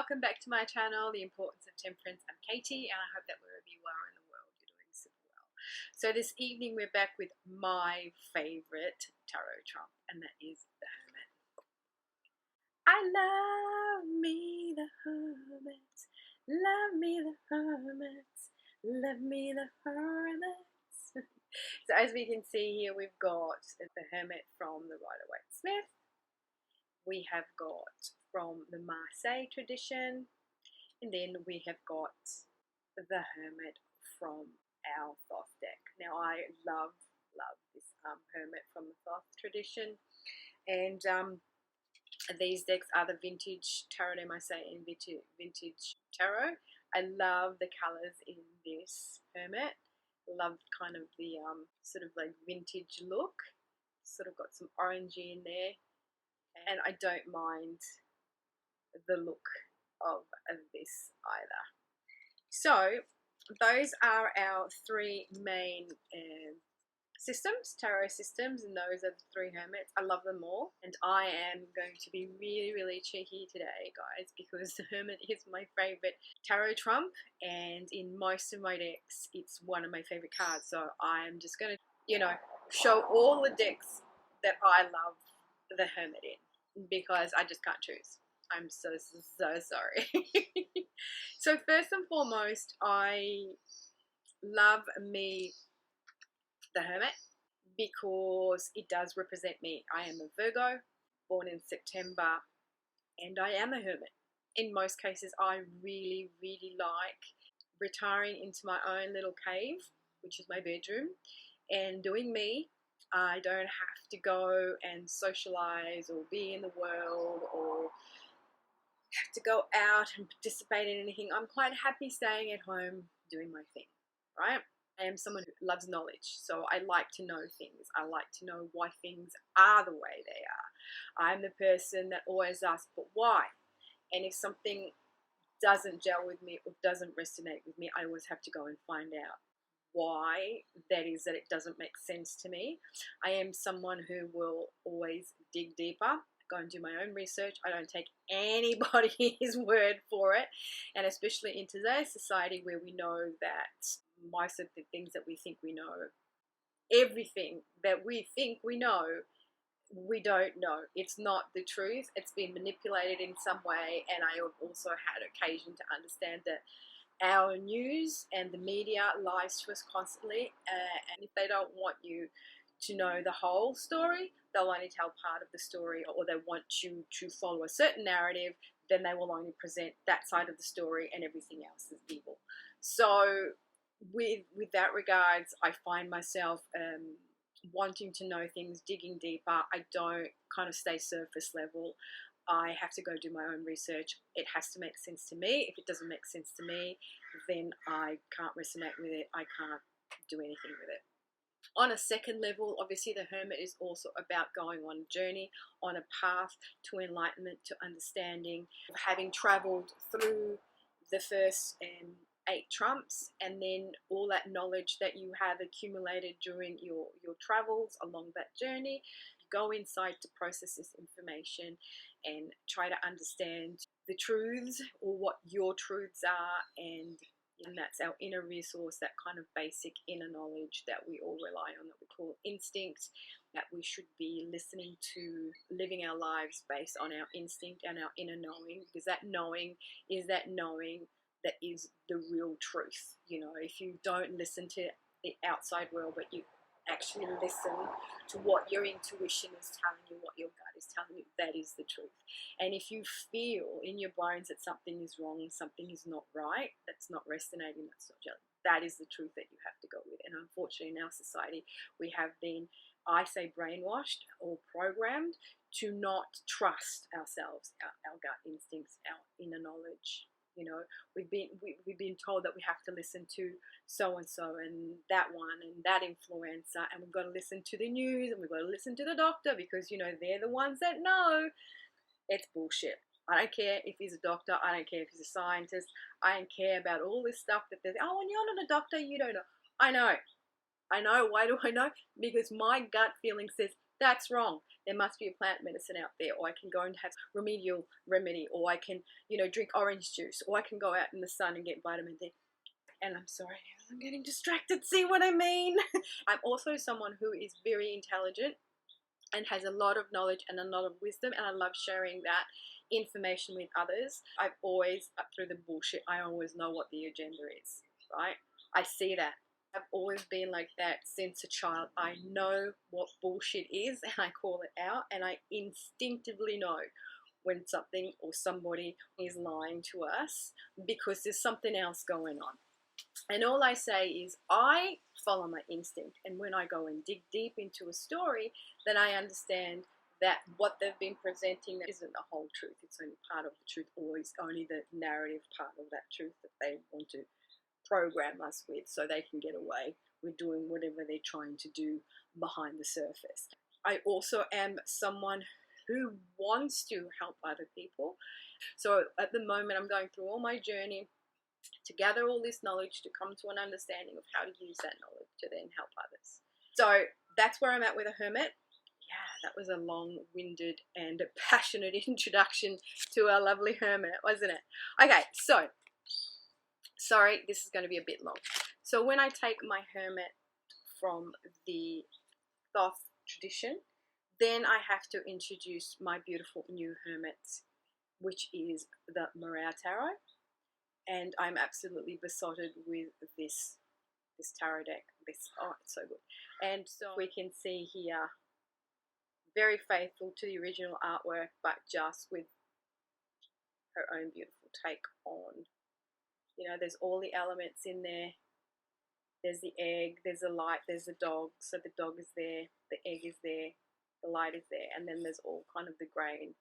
welcome back to my channel, The Importance of Temperance. I'm Katie, and I hope that wherever you are in the world, you're doing super well. So this evening we're back with my favourite tarot trump, and that is the Hermit. I love me the Hermit, love me the Hermit, love me the Hermit. So as we can see here, we've got the Hermit from the Rider-Waite-Smith. We have got from the Marseille tradition, and then we have got the Hermit from our Thoth deck. Now I love this Hermit from the Thoth tradition, and these decks are the vintage Tarot de Marseille and vintage tarot. I love the colours in this Hermit. Love kind of the sort of like vintage look. Sort of got some orangey in there. And I don't mind the look of this either. So those are our three main systems, tarot systems, and those are the three Hermits. I love them all, and I am going to be really cheeky today, guys, because the Hermit is my favourite tarot trump, and in most of my decks it's one of my favourite cards. So I'm just going to, you know, show all the decks that I love the Hermit in, because I just can't choose. I'm so sorry. So first and foremost, I love me the Hermit because it does represent me. I am a Virgo, born in September, and I am a hermit. In most cases, I really like retiring into my own little cave, which is my bedroom, and doing me. I don't have to go and socialize or be in the world or have to go out and participate in anything. I'm quite happy staying at home doing my thing, right? I am someone who loves knowledge, so I like to know things. I like to know why things are the way they are. I'm the person that always asks, but why? And if something doesn't gel with me or doesn't resonate with me, I always have to go and find out why that is, that it doesn't make sense to me. I am someone who will always dig deeper, go and do my own research. I don't take anybody's word for it, and especially in today's society where we know that most of the things that we think we know, everything that we think we know, we don't know. It's not the truth. It's been manipulated in some way, and I have also had occasion to understand that our news and the media lies to us constantly, and if they don't want you to know the whole story, they'll only tell part of the story, or they want you to follow a certain narrative, then they will only present that side of the story, and everything else is evil. So with that regards, I find myself wanting to know things, digging deeper. I don't kind of stay surface level. I have to go do my own research. It has to make sense to me. If it doesn't make sense to me, then I can't resonate with it. I can't do anything with it. On a second level, obviously the Hermit is also about going on a journey, on a path to enlightenment, to understanding, having travelled through the first 8 trumps, and then all that knowledge that you have accumulated during your travels along that journey. Go inside to process this information and try to understand the truths, or what your truths are, and that's our inner resource, that kind of basic inner knowledge that we all rely on, that we call instinct, that we should be listening to, living our lives based on our instinct and our inner knowing, because that knowing is that knowing that is the real truth. You know, if you don't listen to the outside world, but you actually listen to what your intuition is telling you, what your gut is telling you, that is the truth. And if you feel in your bones that something is wrong, something is not right, that's not resonating, that's not gelling, that is the truth that you have to go with. And unfortunately in our society, we have been, I say, brainwashed or programmed to not trust ourselves, our gut instincts, our inner knowledge. You know, we've been told that we have to listen to so and so and that one and that influencer, and we've got to listen to the news, and we've got to listen to the doctor, because you know they're the ones that know. It's bullshit. I don't care if he's a doctor. I don't care if he's a scientist. I don't care about all this stuff that there's. Oh, when you're not a doctor, you don't know. I know. Why do I know? Because my gut feeling says That's wrong. There must be a plant medicine out there, or I can go and have remedial remedy, or I can, drink orange juice, or I can go out in the sun and get vitamin D. And I'm sorry, I'm getting distracted. See what I mean? I'm also someone who is very intelligent and has a lot of knowledge and a lot of wisdom, and I love sharing that information with others. I've always, up through the bullshit, I always know what the agenda is, right? I see that. I've always been like that since a child. I know what bullshit is and I call it out, and I instinctively know when something or somebody is lying to us because there's something else going on. And all I say is I follow my instinct, and when I go and dig deep into a story, then I understand that what they've been presenting isn't the whole truth. It's only part of the truth, or it's only the narrative part of that truth that they want to program us with so they can get away with doing whatever they're trying to do behind the surface. I also am someone who wants to help other people. So at the moment, I'm going through all my journey to gather all this knowledge, to come to an understanding of how to use that knowledge to then help others. So that's where I'm at with a hermit. Yeah, that was a long-winded and passionate introduction to our lovely hermit, wasn't it? Okay, so, sorry, this is going to be a bit long. So when I take my hermit from the Thoth tradition, then I have to introduce my beautiful new hermits, which is the Morale Tarot. And I'm absolutely besotted with this tarot deck. It's so good. And so we can see here, very faithful to the original artwork, but just with her own beautiful take on, there's all the elements in there. There's the egg, there's the light, there's the dog. So the dog is there, the egg is there, the light is there, and then there's all kind of the green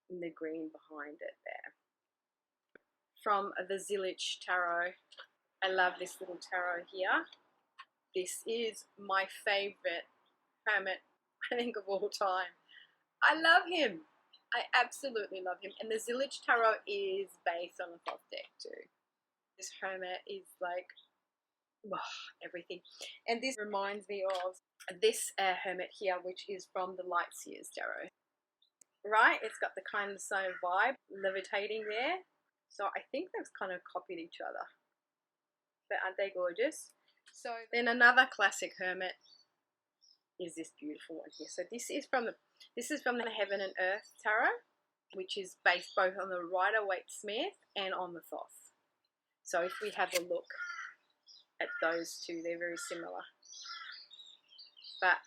behind it there. From the Zilich Tarot, I love this little tarot here. This is my favorite hermit, I think, of all time. I love him. I absolutely love him. And the Zilich Tarot is based on a Thoth deck too. This hermit is like, everything. And this reminds me of this hermit here, which is from the Light Seers Tarot. Right? It's got the kind of same vibe, levitating there. So I think they've kind of copied each other. But aren't they gorgeous? So then another classic hermit is this beautiful one here. So this is from the Heaven and Earth Tarot, which is based both on the Rider-Waite-Smith and on the Thoth. So if we have a look at those two, they're very similar. But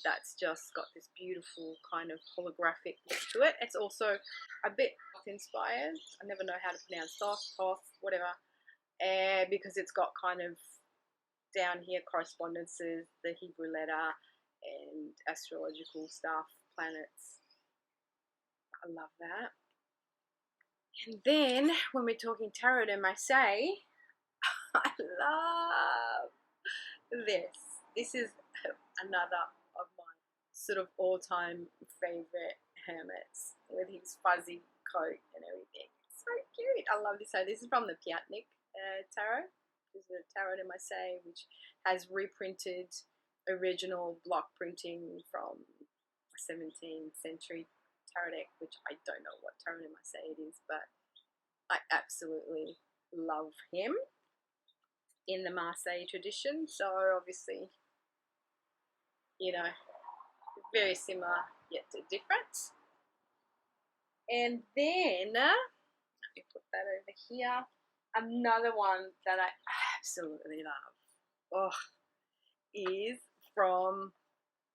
that's just got this beautiful kind of holographic look to it. It's also a bit inspired. I never know how to pronounce Thoth, whatever, because it's got kind of down here correspondences, the Hebrew letter, and astrological stuff, planets. I love that. And then when we're talking tarot de Marseille, I love this. This is another of my sort of all-time favorite hermits with his fuzzy coat and everything. It's so cute. I love this. So this is from the Piatnik Tarot. This is the Tarot de Marseille, which has reprinted original block printing from 17th century tarot deck, which I don't know what Tarot de Marseille it is, but I absolutely love him in the Marseille tradition. So obviously, very similar yet different. And then, let me put that over here. Another one that I absolutely love is from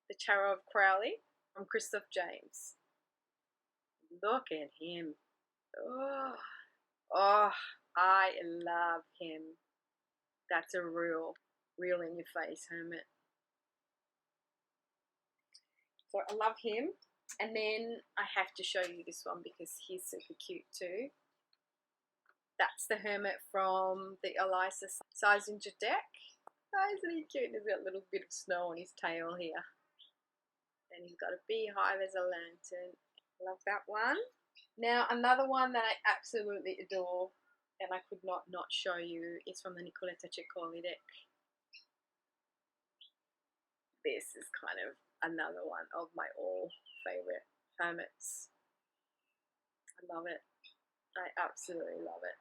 the Tarot of Crowley, from Christoph James. Look at him. I love him. That's a real in your face hermit. So I love him. And then I have to show you this one because he's super cute too. That's the hermit from the Elisa Seisinger deck. Oh, isn't he cute? He's got a little bit of snow on his tail here. And he's got a beehive as a lantern. Love that one. Now, another one that I absolutely adore, and I could not show you, is from the Nicoletta Ciccoli deck. This is kind of another one of my all favorite Hermits. I love it. I absolutely love it.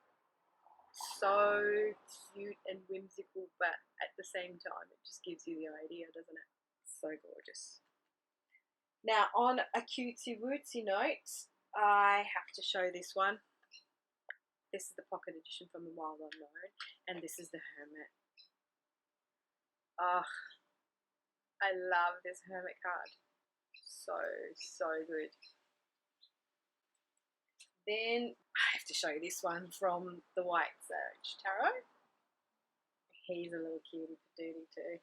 So cute and whimsical, but at the same time, it just gives you the idea, doesn't it? So gorgeous. Now, on a cutesy wootsy note, I have to show this one. This is the pocket edition from the Wild Unknown, and this is the Hermit. Ah, I love this Hermit card. So, so good. Then I have to show you this one from the White Surge Tarot. He's a little cutie patootie too.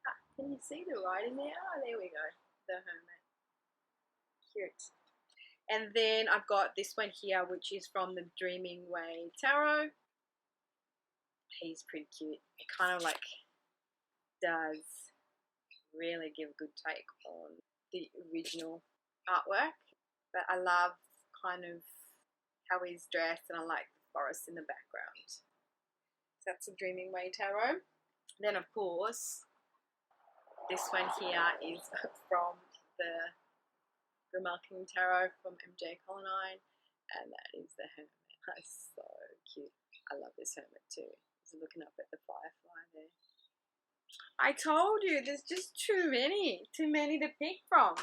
Ah, can you see the writing there? Oh, there we go. The Hermit. Cute. And then I've got this one here, which is from the Dreaming Way Tarot. He's pretty cute. It kind of like does really give a good take on the original artwork. But I love kind of how he's dressed, and I like the forest in the background. So that's the Dreaming Way Tarot. Then, of course, this one here is from the Grimalkin Tarot from MJ Colonine, and that is the Hermit. That's so cute. I love this Hermit too. He's looking up at the firefly there. I told you, there's just too many to pick from.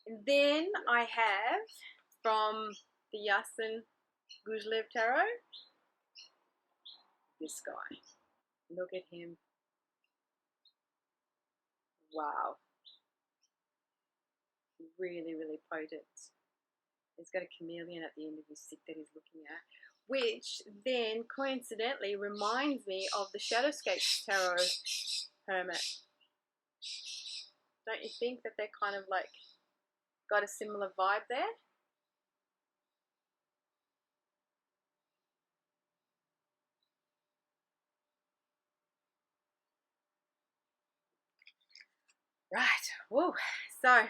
And then I have from the Yasin Guzlev Tarot, this guy. Look at him. Wow. Really, really potent. He's got a chameleon at the end of his stick that he's looking at, which then coincidentally reminds me of the Shadowscapes Tarot Hermit. Don't you think that they're kind of like got a similar vibe there? Right. Whoa. So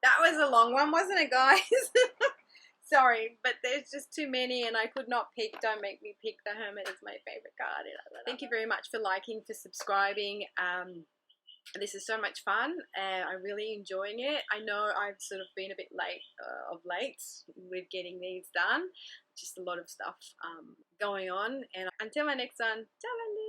that was a long one, wasn't it, guys? Sorry, but there's just too many and I could not pick. Don't make me pick. The Hermit is my favorite card. Thank you very much for liking, for subscribing. This is so much fun and I'm really enjoying it. I know I've sort of been a bit late of late with getting these done. Just a lot of stuff going on. And until my next one, ciao.